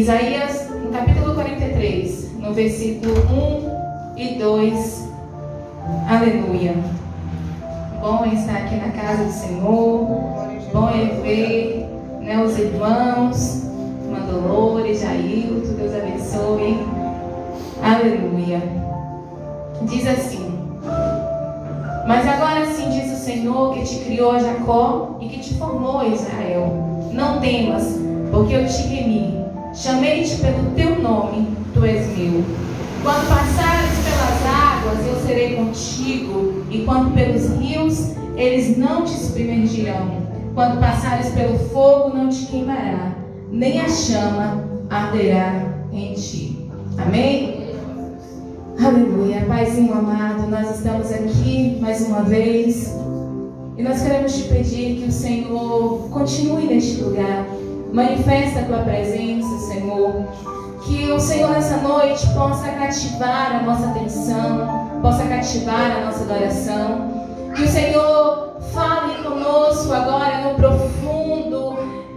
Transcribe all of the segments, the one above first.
Isaías, no capítulo 43, no versículo 1 e 2. Aleluia. Bom é estar aqui na casa do Senhor. Bom é ver, os irmãos, irmã Dolores, Jailton, Deus abençoe. Aleluia. Diz assim: mas agora sim diz o Senhor que te criou, Jacó, e que te formou, Israel. Não temas, porque eu te remi. Chamei-te pelo teu nome, tu és meu. Quando passares pelas águas, eu serei contigo, e quando pelos rios, eles não te submergirão. Quando passares pelo fogo, não te queimará, nem a chama arderá em ti. Amém? Aleluia. Paizinho amado, nós estamos aqui mais uma vez, e nós queremos te pedir que o Senhor continue neste lugar. Manifesta a tua presença, Senhor. Que o Senhor nessa noite possa cativar a nossa atenção, possa cativar a nossa adoração. Que o Senhor fale conosco agora no profundo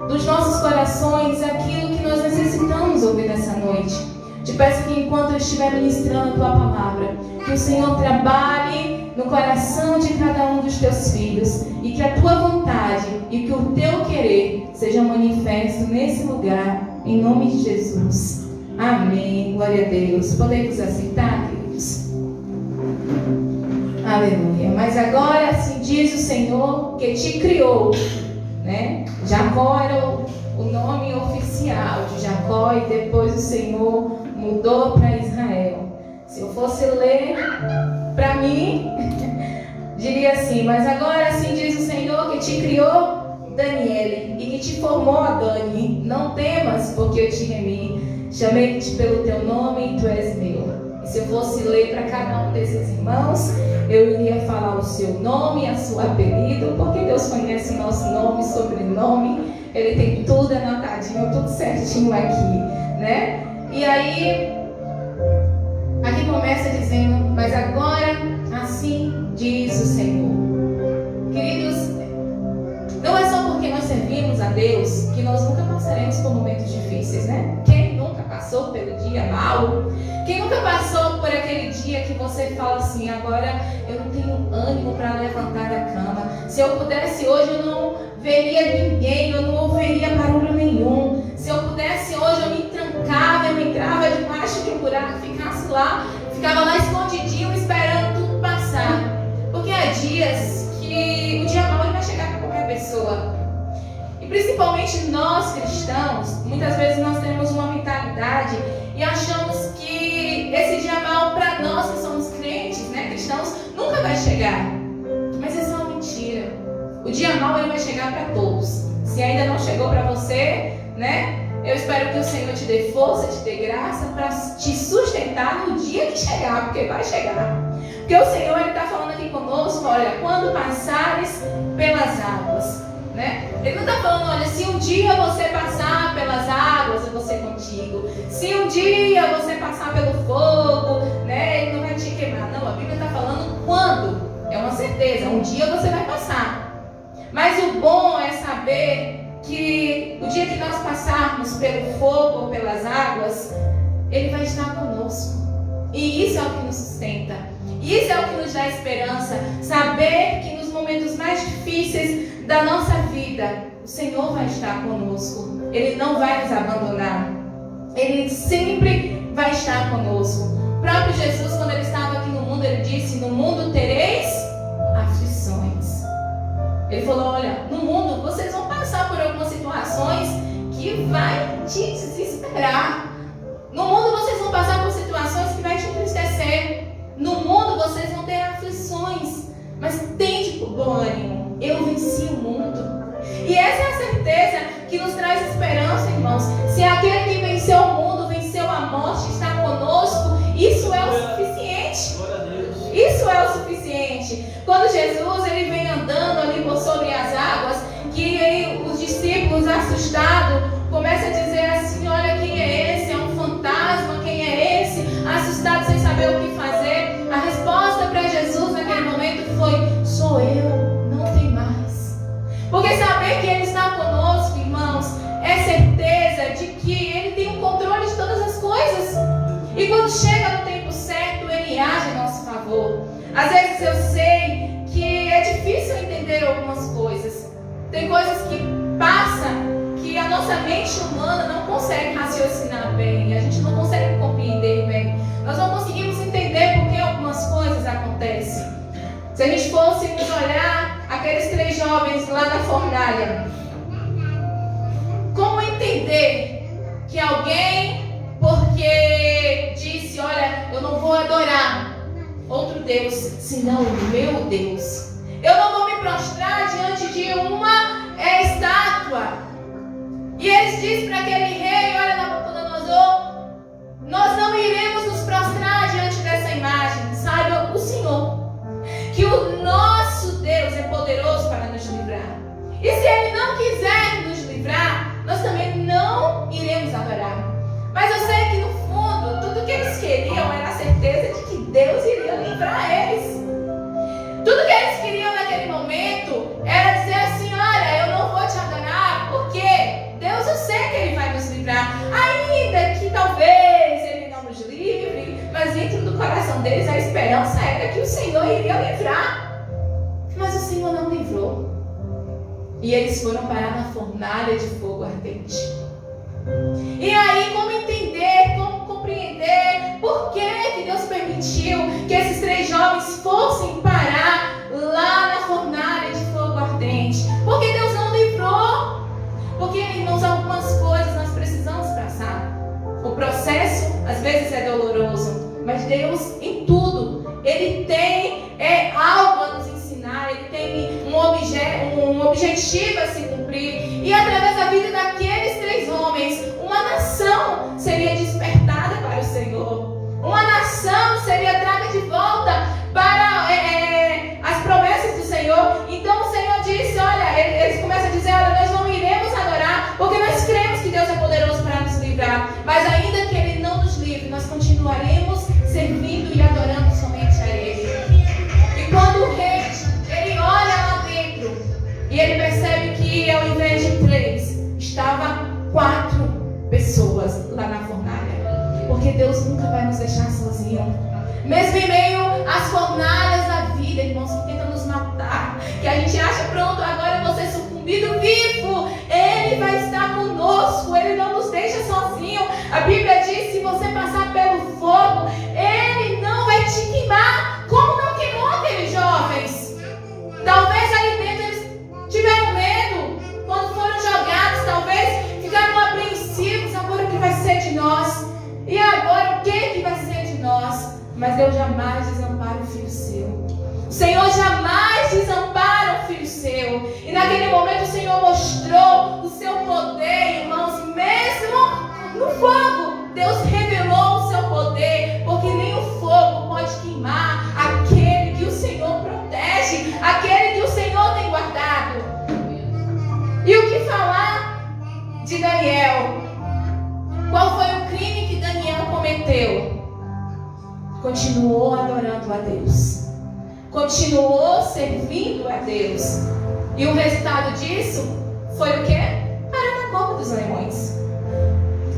dos nossos corações aquilo que nós necessitamos ouvir nessa noite. Te peço que enquanto eu estiver ministrando a tua palavra, que o Senhor trabalhe no coração de cada um dos teus filhos, e que a tua vontade e que o teu querer seja manifesto nesse lugar, em nome de Jesus. Amém. Glória a Deus. Podemos aceitar, queridos? Aleluia. Mas agora assim diz o Senhor que te criou, Jacó era o nome oficial de Jacó, e depois o Senhor mudou para Israel. Se eu fosse ler para mim, diria assim: mas agora assim diz o Senhor que te criou, Daniele, e que te formou, a Dani. Não temas, porque eu te remi. Chamei-te pelo teu nome, e tu és meu. E se eu fosse ler para cada um desses irmãos, eu iria falar o seu nome, a sua apelido, porque Deus conhece o nosso nome, sobrenome. Ele tem tudo anotadinho, tudo certinho aqui, E aí, aqui começa dizendo: mas agora assim diz o Senhor. Queridos, não é só porque nós servimos a Deus que nós nunca passaremos por momentos difíceis, Quem nunca passou pelo dia mau? Quem nunca passou por aquele dia que você fala assim: agora eu não tenho ânimo para levantar da cama. Se eu pudesse hoje, eu não veria ninguém, eu não ouviria barulho nenhum. Se eu pudesse hoje, eu me trancava, eu entrava debaixo de um buraco, ficava lá escondidinho, esperando tudo passar. Porque há dias que o dia mau vai chegar para qualquer pessoa. E principalmente nós cristãos, muitas vezes nós temos uma mentalidade e achamos que esse dia mau para nós que somos crentes, cristãos, nunca vai chegar. Mas isso é uma mentira. O dia mau ele vai chegar para todos. Se ainda não chegou para você, eu espero que o Senhor te dê força, te dê graça para te sustentar no dia que chegar, porque vai chegar. Porque o Senhor está falando aqui conosco: olha, quando passares pelas águas, Ele não está falando: olha, se um dia você passar pelas águas, eu vou ser contigo. Se um dia você passar pelo fogo, Ele não vai te queimar. Não, a Bíblia está falando quando. É uma certeza, um dia você vai passar. Mas o bom é saber que o dia que nós passarmos pelo fogo ou pelas águas, Ele vai estar conosco. E isso é o que nos sustenta. Isso é o que nos dá esperança. Saber que nos momentos mais difíceis da nossa vida, o Senhor vai estar conosco. Ele não vai nos abandonar. Ele sempre vai estar conosco. O próprio Jesus, quando Ele estava aqui no mundo, Ele disse: no mundo tereis aflições. Ele falou: olha, no mundo vocês vão passar por algumas situações que vai te desesperar. No mundo vocês vão passar por situações que vai te entristecer. No mundo vocês vão ter aflições. Mas tende por bom ânimo. Eu venci o mundo. E essa é a certeza que nos traz esperança, irmãos. Se aquele que venceu o mundo, venceu a morte, está conosco, isso é o suficiente. Isso é o suficiente. Quando Jesus ele vem andando ali por sobre as águas, que aí os discípulos assustados começam a dizer assim: olha, quem é esse? É um fantasma? Quem é esse? Assustados sem saber o que fazer. A resposta para Jesus naquele momento foi: sou eu, não tem mais. Porque saber que Ele está conosco, irmãos, é certeza de que Ele tem um controle quando chega no tempo certo, Ele age em nosso favor. Às vezes eu sei que é difícil entender algumas coisas. Tem coisas que passam que a nossa mente humana não consegue raciocinar bem. A gente não consegue compreender bem. Nós não conseguimos entender por que algumas coisas acontecem. Se a gente fosse nos olhar aqueles 3 jovens lá na fornalha, como entender que alguém, porque disse, olha, eu não vou adorar outro Deus, senão o meu Deus. Eu não vou me prostrar diante de uma estátua. E eles dizem para aquele rei, olha, Nabucodonosor, nós não iremos nos prostrar diante dessa imagem. Saiba o Senhor que o nosso Deus é poderoso para nos livrar. E se Ele não quiser nos livrar, nós também não iremos adorar. Mas eu sei que no fundo, tudo que eles queriam era a certeza de que Deus iria livrar eles. Tudo que eles queriam naquele momento era dizer assim, olha, eu não vou te adorar, porque Deus, eu sei que Ele vai nos livrar. Ainda que talvez Ele não nos livre, mas dentro do coração deles a esperança era que o Senhor iria livrar. Mas o Senhor não livrou. E eles foram parar na fornalha de fogo ardente. E aí, como entender, como compreender por que Deus permitiu que esses 3 jovens fossem parar lá na fornalha de fogo ardente? Porque Deus não livrou. Porque, irmãos, algumas coisas nós precisamos passar. O processo, às vezes, é doloroso. Mas Deus, em tudo, Ele tem algo a nos ensinar. Ele tem um objetivo a se cumprir. E através da vida daqueles 3 homens, uma nação seria despertada para o Senhor. Uma nação seria traga de volta para as promessas do Senhor. Então o Senhor disse, olha, eles começam a dizer, olha, nós não iremos adorar, porque nós cremos que Deus é poderoso para nos livrar. Mas ainda que Ele não nos livre, nós continuaremos servindo e adorando somente a Ele. E quando o rei, ele olha lá dentro, e ele percebe que ao invés de 3, estava 4 pessoas lá na fornalha. Porque Deus nunca vai nos deixar sozinhos. Mesmo em meio às fornalhas da vida, irmãos, que tentam nos matar, que a gente acha, pronto, agora eu vou ser sucumbido vivo, Ele vai estar conosco, Ele não nos deixa sozinho. A Bíblia diz, se você passar pelo fogo, Ele não vai te queimar, como não queimou aqueles jovens. Talvez ali dentro eles tiveram medo, quando foram jogados, talvez ficaram apreensivos, agora o que vai ser de nós? E agora o que vai ser de nós? Mas Deus jamais desampara o filho seu. O Senhor jamais desampara o filho seu. E naquele momento o Senhor mostrou o seu poder, irmãos, mesmo no fogo. Deus revelou o seu poder, porque nem o fogo pode queimar aquele que o Senhor protege, aquele que o Senhor tem guardado. E o que falar de Daniel? Qual foi o crime que Daniel cometeu? Continuou adorando a Deus. Continuou servindo a Deus. E o resultado disso foi o quê? Parar na cova dos leões.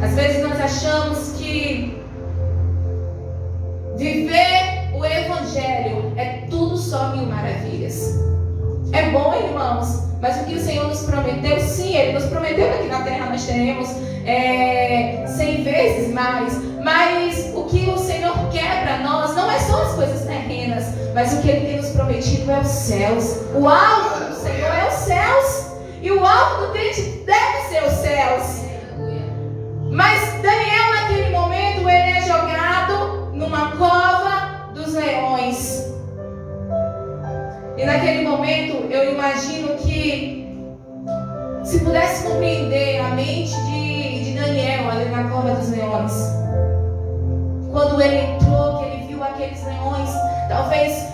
Às vezes nós achamos que viver o Evangelho é tudo só 1000 maravilhas. É bom, irmãos, mas o que o Senhor nos prometeu, sim, Ele nos prometeu que aqui na terra nós teremos 100 vezes mais. Mas o que o Senhor quer para nós não é só as coisas terrenas, mas o que Ele tem nos prometido é os céus. O alvo do Senhor é os céus. E o alvo do crente deve ser os céus. Mas Daniel, naquele momento, ele é jogado numa cova dos leões. E naquele momento, eu imagino que, se pudesse compreender a mente de Daniel ali na cova dos leões, quando ele entrou, que ele viu aqueles leões, talvez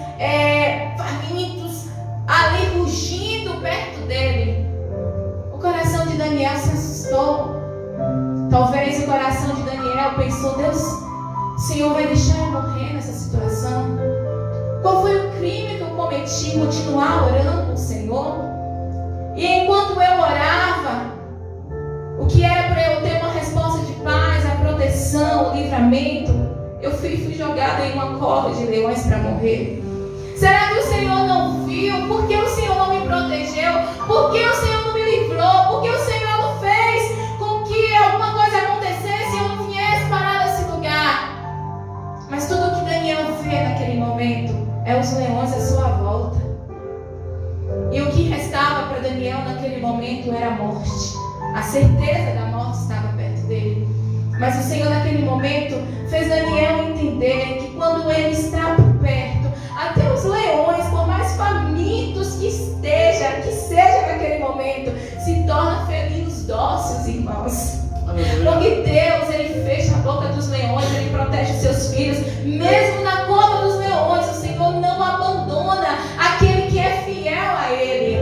famintos, ali rugindo perto dele, o coração de Daniel se assustou. Talvez o coração de Daniel pensou, Deus, o Senhor vai deixar eu morrer nessa situação? Qual foi o crime que eu cometi? Continuar orando ao Senhor? E enquanto eu orava, o que era para eu ter uma resposta de paz, a proteção, o livramento, eu fui jogada em uma cova de leões para morrer? Será que o Senhor não viu? Por que o Senhor não me protegeu? Por que o Senhor não me livrou? Por que o Senhor não fez com que alguma coisa acontecesse e eu não viesse parar nesse lugar? Mas tudo que Daniel vê naquele momento é os leões à sua volta. E o que restava para Daniel naquele momento era a morte. A certeza da morte estava perto dele. Mas o Senhor naquele momento fez Daniel entender que quando ele está por perto, até os leões, por mais famintos que seja naquele momento, se tornam felinos dóceis, irmãos. Porque Deus, Ele fecha a boca dos leões, Ele protege os seus filhos. Mesmo na cova dos leões, o Senhor não abandona aquele que é fiel a Ele.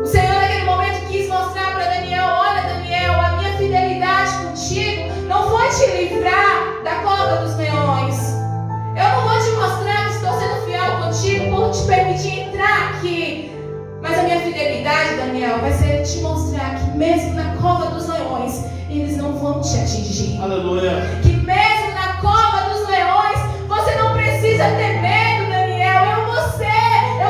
O Senhor naquele momento quis mostrar para Daniel: olha, Daniel, a minha fidelidade contigo não foi te livrar da cova dos leões. Eu não vou te mostrar que estou sendo fiel contigo por te permitir entrar aqui. Mas a minha fidelidade, Daniel, vai ser te mostrar que mesmo na cova dos leões, eles não vão te atingir. Aleluia. Que mesmo na cova dos leões, você não precisa ter medo, Daniel. Eu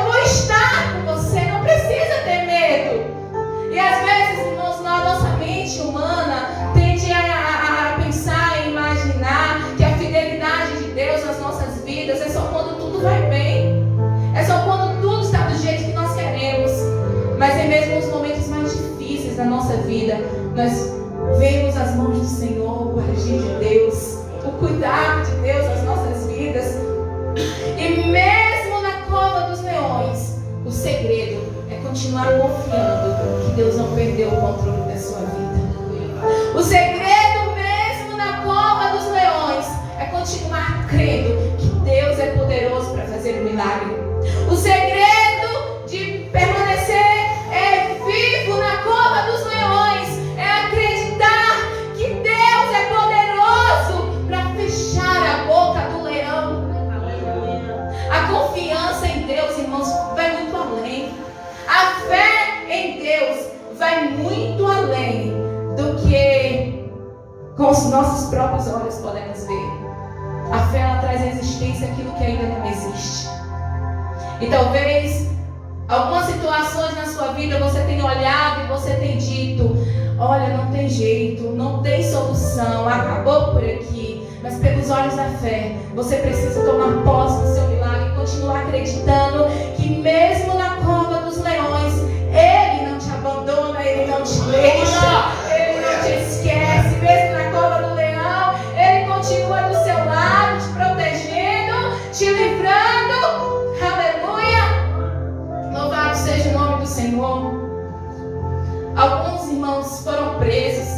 vou estar com você. Não precisa ter medo. E às vezes, irmãos, na nossa mente humana tende a pensar e imaginar que a fidelidade de Deus nas nossas vidas é só quando tudo vai bem. É só quando tudo está do jeito que nós queremos. Mas é mesmo nos momentos mais difíceis da nossa vida, nós vemos as mãos do Senhor, o agir de Deus, o cuidado de Deus nas nossas vidas. E mesmo na cova dos leões, o segredo é continuar confiando que Deus não perdeu o controle da sua vida. O segredo mesmo na cova dos leões é continuar crendo que Deus é poderoso para fazer um milagre. O segredo de permanecer vivo na cova dos leões é acreditar que Deus é poderoso para fechar a boca do leão. A confiança em Deus, irmãos, vai muito além. A fé em Deus vai muito além do que com os nossos próprios olhos podemos ver. A fé, ela traz à existência aquilo que ainda não existe. E talvez algumas situações na sua vida você tenha olhado e você tem dito: olha, não tem jeito, não tem solução, acabou por aqui. Mas pelos olhos da fé, você precisa tomar posse do seu milagre e continuar acreditando que mesmo na cova dos leões, Ele não te abandona, Ele não te deixa, Ele não te esquece. Mesmo na cova do leão, Ele continua do seu lado, te protegendo, te livrando. Louvado seja o nome do Senhor. Alguns irmãos foram presos.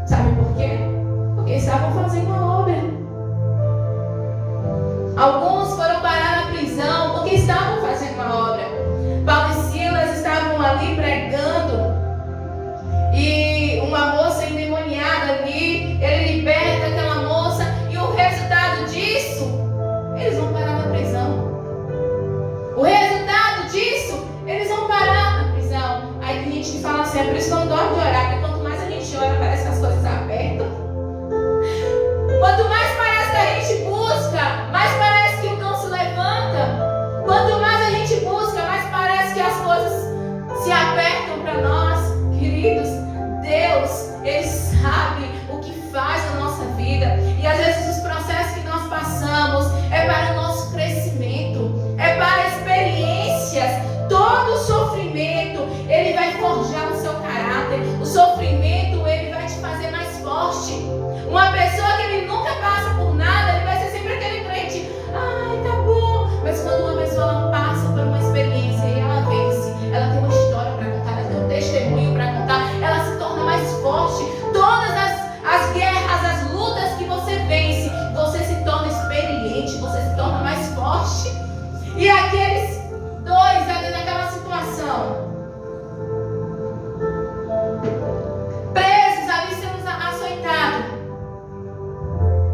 Sabe por quê? Porque estavam fazendo a obra. Alguns foram parar na prisão porque estavam fazendo a obra. Paulo e Silas estavam ali pregando. E uma moça endemoniada ali, ele liberta aquela moça. E o resultado disso, eles vão parar na prisão. O resultado disso, eles vão parar na prisão. Aí tem gente que fala assim: é por isso que eu não gosto de orar, porque quanto mais a gente ora, parece que as coisas apertam. Quanto mais parece que a gente busca, mais parece que o cão se levanta. Quanto mais a gente busca, mais parece que as coisas se apertam para nós. Queridos, Deus, Ele sabe o que faz na nossa vida. E às vezes os processos que nós passamos é para o nosso crescimento, é para experiências. Todo sofrimento, ele vai forjar o seu caráter. O sofrimento, ele vai te fazer mais forte. Uma pessoa que ele nunca passa por nada, ele vai ser sempre aquele crente: ai, tá bom. Mas quando uma pessoa ela passa por uma experiência e ela vence, ela tem uma história para contar, ela tem um testemunho para contar, ela se torna mais forte. Todas as guerras, as lutas que você vence, você se torna experiente, você se torna mais forte. E aqueles dois ali naquela situação, presos ali, sendo açoitados.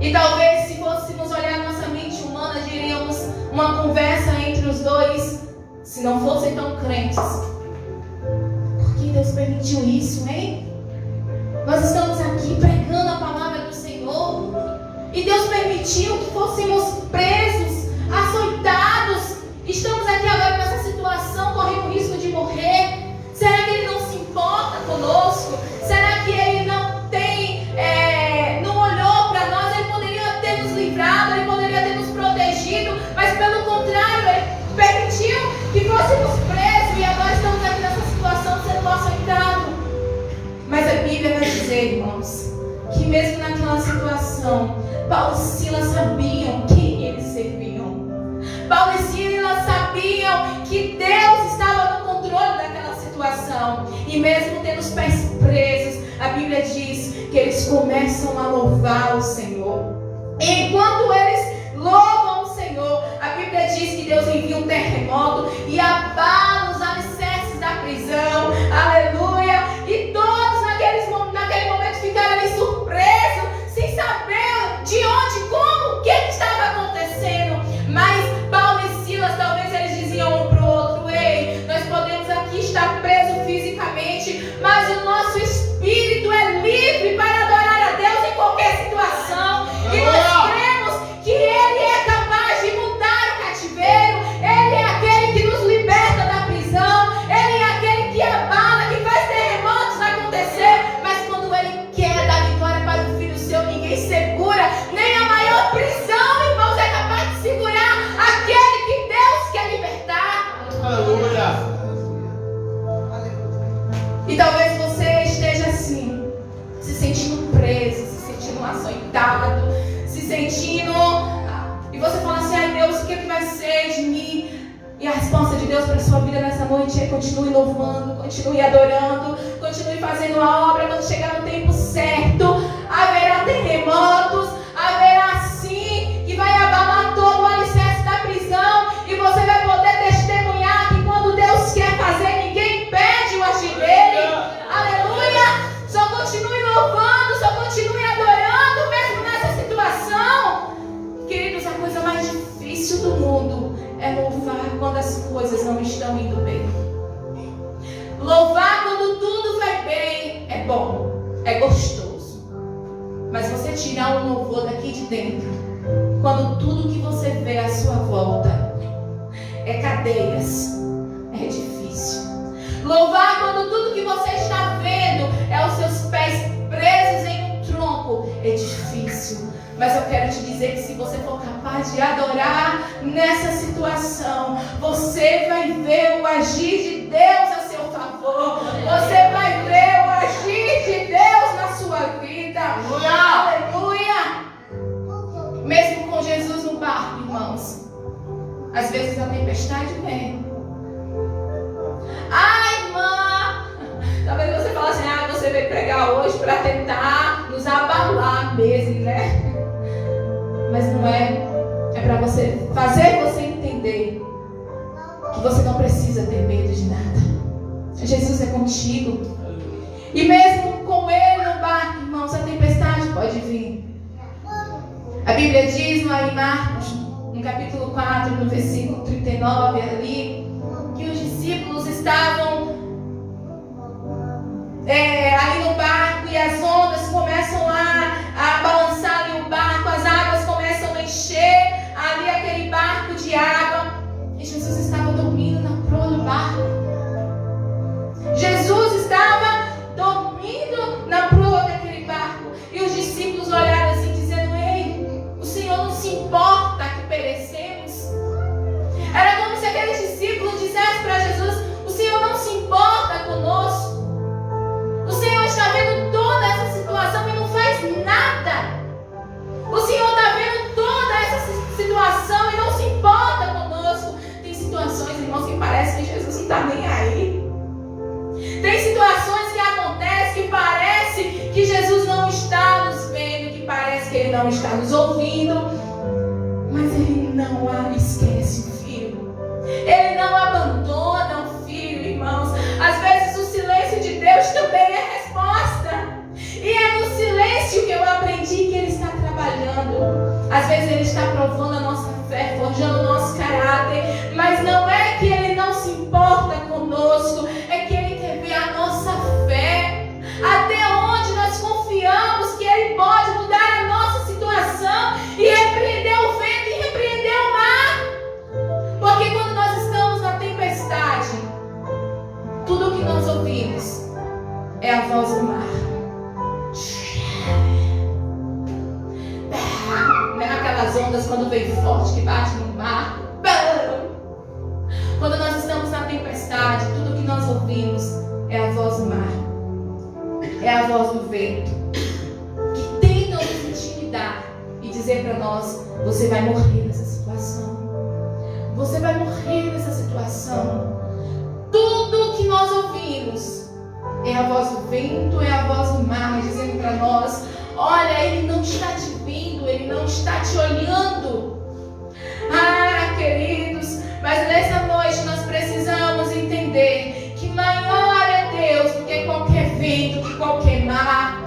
E talvez, se fôssemos olhar nossa mente humana, diríamos uma conversa entre os dois: se não fossem tão crentes, por que Deus permitiu isso, hein? Nós estamos aqui pregando a palavra do Senhor e Deus permitiu que mesmo naquela situação, Paulo e Silas sabiam quem eles serviam. Paulo e Silas sabiam que Deus estava no controle daquela situação. E mesmo tendo os pés presos, a Bíblia diz que eles começam a louvar o Senhor. E enquanto eles louvam o Senhor, a Bíblia diz que Deus envia um terremoto e abala os alicerces da prisão. Aleluia! E todos naquele momento ficaram ali surpresos, sem saber de onde, como, o que estava acontecendo. Mas Paulo e Silas, talvez eles diziam um para o outro: ei, nós podemos aqui estar presos fisicamente, mas o nosso espírito é livre para adorar a Deus em qualquer situação. E nós cremos que Ele é capaz de mudar o cativeiro. Ele é aquele que nos liberta da prisão. Ele é aquele que abala, que faz terremotos acontecer. Mas quando Ele quer dar vitória para o filho seu, ninguém segura. Nem a maior prisão, irmãos, é capaz de segurar aquele que Deus quer libertar. Aleluia! E talvez você esteja assim, se sentindo preso, se sentindo açoitado, se sentindo... E você fala assim: ai Deus, o que vai ser de mim? E a resposta de Deus para a sua vida nessa noite é: continue louvando, continue adorando, continue fazendo a obra. Quando chegar no tempo certo, haverá terremotos, haverá sim que vai abalar todo o alicerce da prisão. E você vai poder testemunhar que quando Deus quer fazer, ninguém impede o agir dele. Aleluia! Só continue louvando, só continue adorando, mesmo nessa situação. Queridos, a coisa mais difícil do mundo é louvar quando as coisas não estão indo bem. Louvar quando tudo vai bem é bom, é gostoso. Mas você tirar um louvor daqui de dentro, quando tudo que você vê à sua volta é cadeias, é difícil. Louvar quando tudo que você está vendo é os seus pés presos em um tronco, é difícil. Mas eu quero te dizer que se você for capaz de adorar nessa situação, você vai ver o agir de Deus a seu favor. Você vai ver o agir de Deus na sua vida. Aleluia! Mesmo com Jesus no barco, irmãos, às vezes a tempestade vem. Ai, irmã, talvez você fale assim: ah, você veio pregar hoje para tentar nos abalar mesmo, né? Mas não é. É para você fazer você entender que você não precisa ter medo de nada. Jesus é contigo. E mesmo com Ele no barco, irmãos, a tempestade pode vir. A Bíblia diz lá em Marcos, no capítulo 4, no versículo 39 ali, que os discípulos estavam ali no barco e as ondas começam a balançar ali o barco, as águas começam a encher ali aquele barco de água. E Jesus estava dormindo na proa do barco. Jesus estava dormindo na proa daquele barco. E os discípulos olharam assim, dizendo: ei, o Senhor não se importa que perecemos. Era como se aqueles discípulos dissessem para Jesus: o Senhor não se importa conosco. O Senhor está vendo toda essa situação e não faz nada. O Senhor está vendo toda essa situação e não se importa conosco. Tem situações, irmãos, que parece que Jesus não está nem aí. Tem situações que acontecem que parece que Jesus não está nos vendo, que parece que Ele não está nos ouvindo. Mas Ele não esquece o filho. Ele não abandona o filho, irmãos. Às vezes o silêncio de Deus também é resposta. E é no silêncio que eu aprendi que Ele está trabalhando. Às vezes Ele está provando a nossa fé, forjando o nosso caráter. Mas não é que Ele não se importa conosco, é que Ele quer ver a nossa fé. Até onde nós confiamos que Ele pode mudar a nossa situação e repreender o vento e repreender o mar. Porque quando nós estamos na tempestade, tudo o que nós ouvimos é a voz do mar. Não é aquelas ondas quando vem forte que bate no barco. Quando nós estamos na tempestade, tudo o que nós ouvimos é a voz do mar, é a voz do vento, que dizer para nós: você vai morrer nessa situação. Você vai morrer nessa situação. Tudo que nós ouvimos é a voz do vento, é a voz do mar, dizendo para nós: olha, ele não está te vendo, ele não está te olhando. Ah, queridos, mas nessa noite nós precisamos entender que maior é Deus do que qualquer vento, que qualquer mar.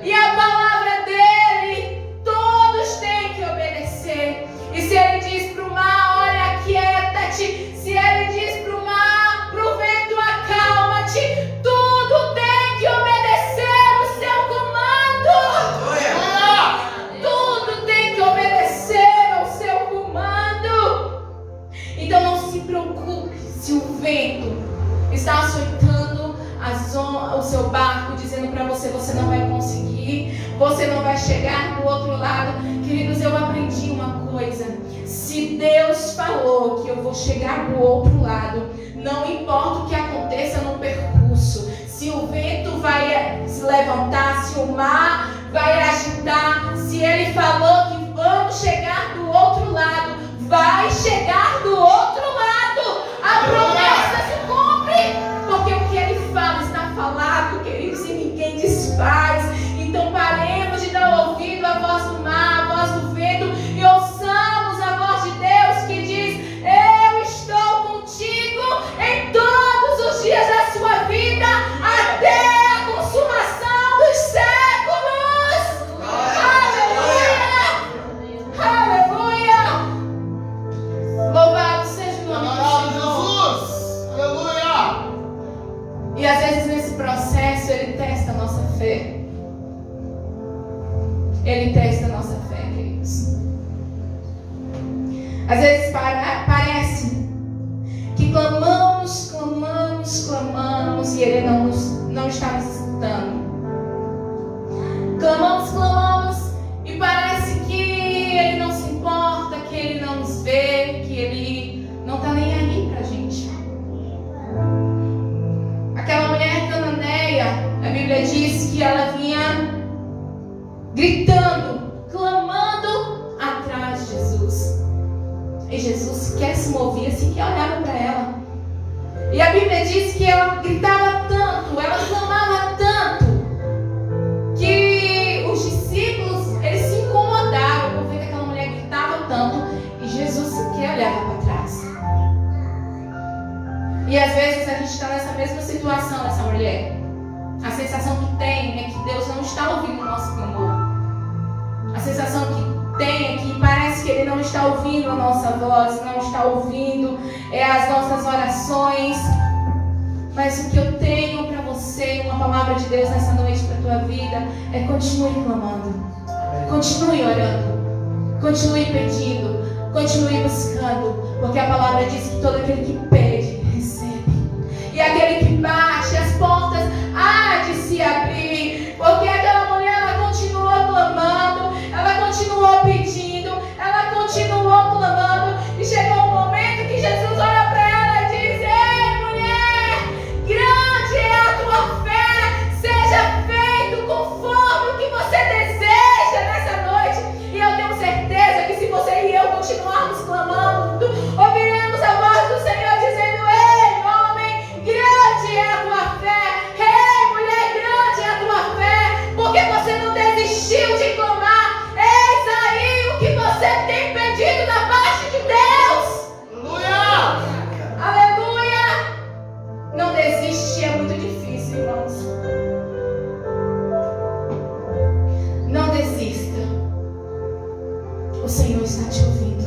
E a palavra dele, todos têm que obedecer. E se ele diz para o mar: olha, aquieta-te. Se ele diz para o mar, para o vento: acalma-te. Tudo tem que obedecer o seu comando. Tudo tem que obedecer ao seu comando. Então não se preocupe se o vento está açoitando o seu barco, dizendo para você: você não vai conseguir, você não vai chegar do outro lado. Queridos, eu aprendi uma coisa: se Deus falou que eu vou chegar do outro lado, não importa o que aconteça no percurso, se o vento vai se levantar, se o mar vai agitar, se ele falou que vamos chegar do outro lado, vai chegar do outro lado. A promessa se cumpre, porque o que ele fala está falado, queridos, e ninguém desfaz. Então paremos de dar ouvido à voz do mar, à voz do vento, e ouçamos a voz de Deus que diz: eu estou contigo em todos os dias da sua vida, até a consumação dos séculos. Aleluia! Aleluia! Louvado seja o nome de Jesus! Aleluia! E às vezes nesse processo ele testa a nossa fé. Ele testa a nossa fé, queridos. Às vezes parece que clamamos e ele não está nos escutando. Clamamos e parece que ele não se importa, que ele não nos vê, que ele não está nem aí pra gente. Aquela mulher cananeia, a Bíblia diz que ela vinha gritando, clamando atrás de Jesus. E Jesus sequer se movia, sequer olhava para ela. E a Bíblia diz que ela gritava tanto, ela clamava tanto, que os discípulos, eles se incomodaram por ver que aquela mulher gritava tanto e Jesus sequer olhava para trás. E às vezes a gente está nessa mesma situação dessa mulher. A sensação que tem é que Deus não está ouvindo o nosso clamor. A sensação que tem é que parece que Ele não está ouvindo a nossa voz, não está ouvindo as nossas orações. Mas o que eu tenho para você, uma palavra de Deus nessa noite para a tua vida, é: continue clamando, continue orando, continue pedindo, continue buscando, porque a palavra diz que todo aquele que pede, recebe. E aquele que bate, as portas há de se abrir, porque aquela mulher, ela continuou clamando, ela continuou pedindo, ela continuou clamando, e chegou um momento que Jesus olha para ela e diz: ei, mulher, grande é a tua fé, seja feito conforme o que você deseja nessa noite. E eu tenho certeza que se você e eu continuarmos clamando, ouviremos a voz do Senhor dizendo: ei, homem, grande é a tua fé, ei, mulher, grande é a tua fé, porque você não desistiu de clamar. Eis aí o que você tem pedido da parte de Deus. Aleluia! Aleluia! Não desiste, é muito difícil, irmãos. Não desista. O Senhor está te ouvindo.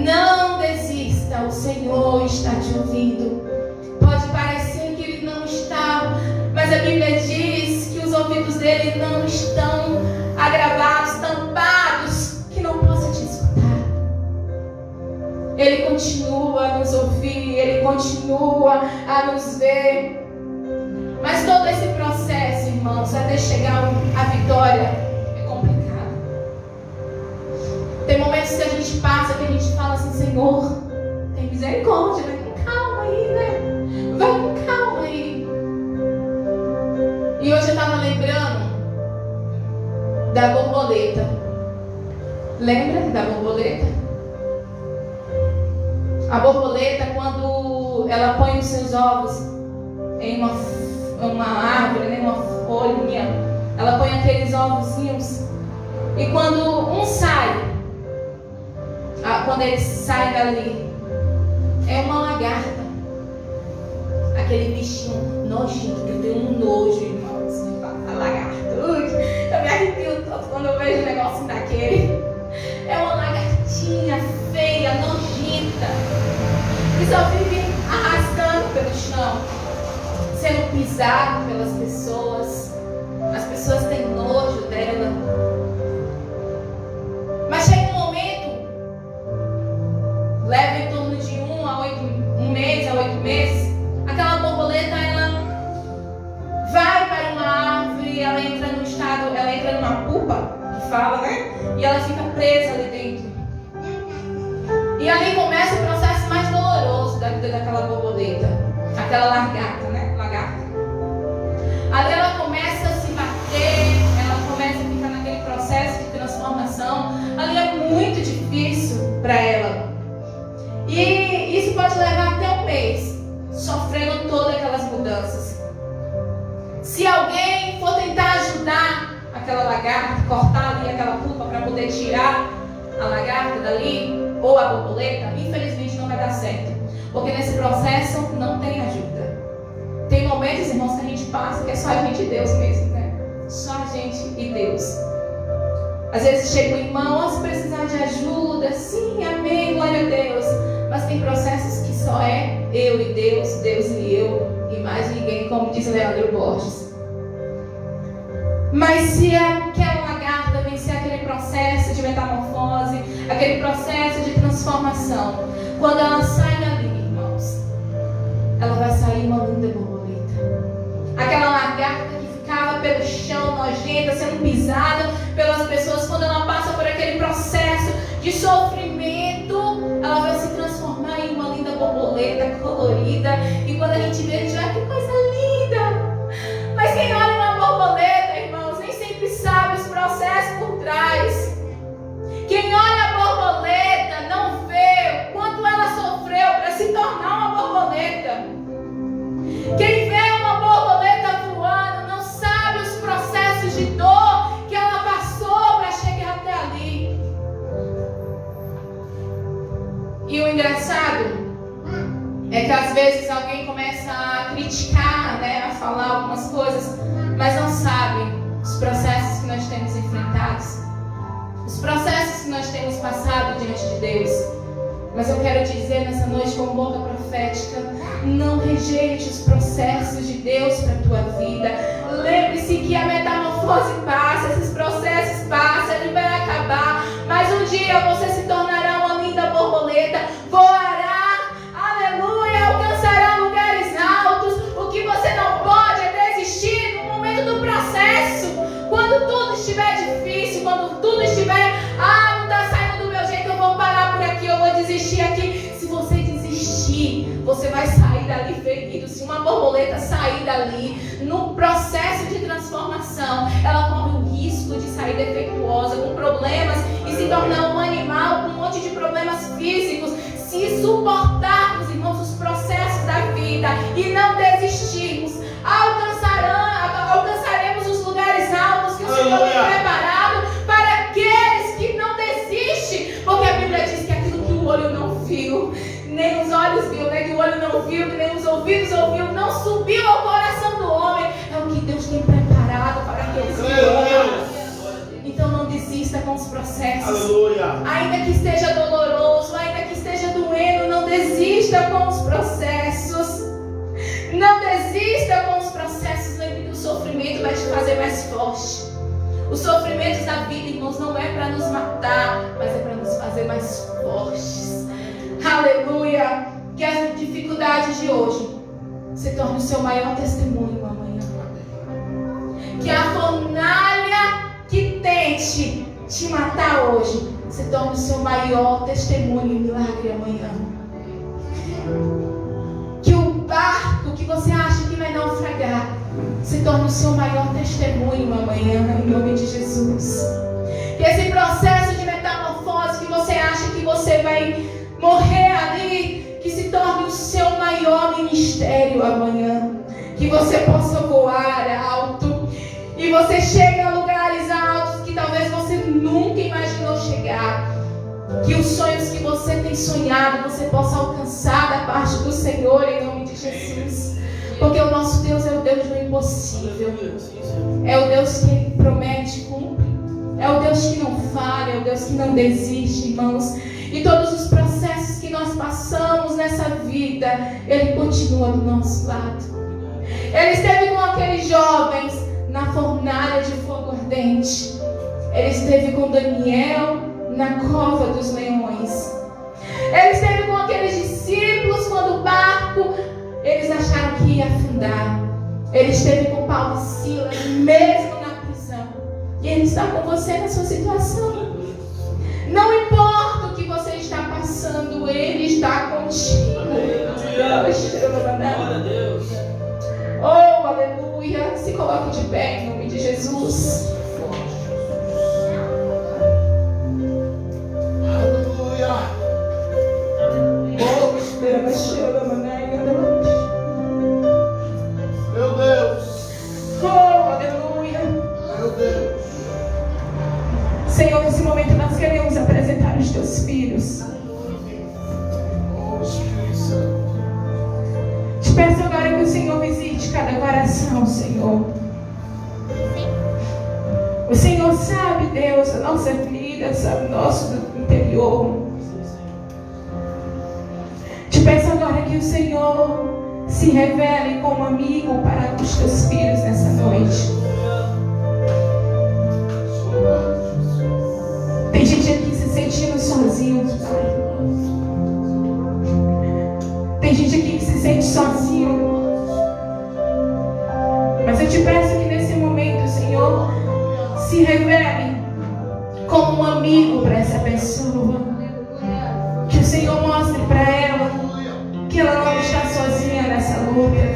Não desista, o Senhor está te ouvindo. Pode parecer que Ele não está, mas a Bíblia diz que os ouvidos dele não estão agravados, tampados, que não possa te escutar. Ele continua a nos ouvir, Ele continua a nos ver. Mas todo esse processo, irmãos, até chegar à vitória, é complicado. Tem momentos que a gente passa, que a gente fala assim: Senhor, tem misericórdia, vai com calma aí, né? Vai com calma aí. E hoje eu estava lembrando da borboleta. Lembra da borboleta? A borboleta, quando ela põe os seus ovos em uma árvore, né, uma folhinha, ela põe aqueles ovozinhos. E quando um sai, quando ele sai dali, é uma lagarta. Aquele bichinho nojento, que eu tenho um nojo, irmãos, a lagarta. Eu me arrepio todo quando eu vejo um negócio daquele. É uma lagartinha feia, nojenta, que só vive arrastando pelo chão, sendo pisado pelas pessoas. As pessoas têm nojo dela. Mas chega um momento, leva em torno de 1 mês a 8 meses, aquela borboleta, ela vai para uma árvore, ela entra num estado, ela entra numa pupa, que fala, né? E ela fica presa ali dentro. E ali começa o processo mais doloroso da vida daquela borboleta, aquela lagarta, né? Lagarta. Ali ela começa a se bater, ela começa a ficar naquele processo de transformação. Ali é muito difícil para ela. E isso pode levar até 1 mês, sofrendo todas aquelas mudanças. Se alguém for tentar ajudar aquela lagarta, cortar ali aquela pupa para poder tirar a lagarta dali, ou a borboleta, infelizmente não vai dar certo. Porque nesse processo não tem ajuda. Tem momentos, irmãos, que a gente passa que é só a gente e Deus mesmo, né? Só a gente e Deus. Às vezes chega um irmão, se precisar de ajuda, sim, amém, glória a Deus. Mas tem processos que só é eu e Deus, Deus e eu, e mais ninguém, como diz Leandro Borges. Mas se aquela lagarta vencer aquele processo de metamorfose, aquele processo de transformação, quando ela sai dali, irmãos, ela vai sair uma linda borboleta. Aquela lagarta que ficava pelo chão, nojenta, sendo pisada pelas pessoas, quando ela passa por aquele processo de sofrimento, ela vai se transformar em uma linda borboleta colorida. E quando a gente vê, a gente vai, que coisa linda! Mas quem olha uma borboleta, irmãos, nem sempre sabe os processos por trás. Quem olha a borboleta não vê o quanto ela sofreu para se tornar uma borboleta. Quem vê uma borboleta voando não sabe os processos de dor que ela passou para chegar até ali. E o engraçado é que às vezes alguém começa a criticar, né, a falar algumas coisas, mas não sabe os processos que nós temos enfrentados, os processos que nós temos passado diante de Deus. Mas eu quero dizer nessa noite com boca profética, não rejeite os processos de Deus para a tua vida. Lembre-se que a metamorfose passa, esses processos passam, ele vai acabar, mas um dia você se tornará uma linda borboleta, voará, aleluia, alcançará lugares altos. O que você não pode é desistir no momento do processo, quando tudo estiver difícil, quando tudo estiver, não está saindo do meu jeito, eu vou parar por aqui, eu vou desistir aqui. Se você desistir, você vai sair dali ferido. Se uma borboleta sair dali no processo de transformação, ela corre o risco de sair defeituosa, com problemas, e se tornar um animal com um monte de problemas físicos. Se suportarmos, irmãos, os processos da vida e não desistirmos, alcançaremos os lugares altos que o Senhor tem preparado para aqueles que não desistem. Porque a Bíblia diz que aquilo que o olho não viu, nem os olhos viu, né? Que o olho não viu, que nem os ouvidos ouviu, não subiu ao coração do homem. É o que Deus tem preparado para aqueles que amam. Então não desista com os processos. Aleluia. Ainda que esteja doloroso, ainda que esteja doendo, não desista com os processos. Não desista com os processos. Lembre que o sofrimento vai te fazer mais forte. Os sofrimentos da vida, irmãos, não é para nos matar, mas é para nos fazer mais fortes. Aleluia. Que as dificuldades de hoje se tornem o seu maior testemunho amanhã. Que a fornalha que tente te matar hoje se torne o seu maior testemunho e milagre amanhã. Que o barco que você acha que vai naufragar se torne o seu maior testemunho amanhã, em nome de Jesus. Que esse processo de metamorfose Pai, morrer ali, que se torne o seu maior ministério amanhã. Que você possa voar alto e você chegue a lugares altos que talvez você nunca imaginou chegar. Que os sonhos que você tem sonhado você possa alcançar da parte do Senhor, em nome de Jesus. Porque o nosso Deus é o Deus do impossível. É o Deus que Ele promete e cumpre. É o Deus que não falha, é o Deus que não desiste, irmãos. E todos os processos que nós passamos nessa vida, Ele continua do nosso lado. Ele esteve com aqueles jovens na fornalha de fogo ardente. Ele esteve com Daniel na cova dos leões. Ele esteve com aqueles discípulos quando o barco, eles acharam que ia afundar. Ele esteve com Paulo e Silas, mesmo na prisão. E Ele está com você na sua situação. Não importa o que você está passando, Ele está contigo. Glória a Deus. Oh, aleluia. Se coloque de pé em nome de Jesus. Aleluia. Meu Deus. Oh, aleluia. Meu Deus. Senhor, nesse momento nós queremos apresentar os teus filhos. Oh, Espírito Santo. Te peço agora que o Senhor visite cada coração, Senhor. O Senhor sabe, Deus, a nossa vida, sabe o nosso interior. Te peço agora que o Senhor se revele como amigo para os teus filhos nessa noite. Tem gente aqui se sentindo sozinho, Pai. Tem gente aqui que se sente sozinho. Mas eu te peço que nesse momento, Senhor, se revele como um amigo para essa pessoa. Que o Senhor mostre para ela que ela não está sozinha nessa luta.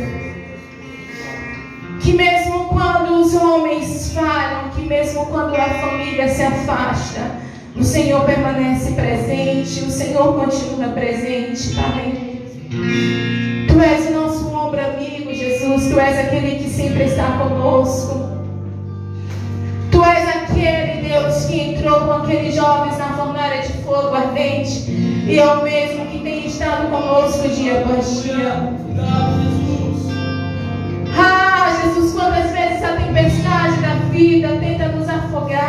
Que mesmo quando os homens falham, que mesmo quando a família se afasta, o Senhor permanece presente, o Senhor continua presente, Pai. Tu és o nosso ombro amigo, Jesus. Tu és aquele que sempre está conosco. Tu és aquele, Deus, que entrou com aqueles jovens na fornalha de fogo ardente e é o mesmo que tem estado conosco dia após dia. Ah, Jesus, quantas vezes a tempestade da vida tenta nos afogar.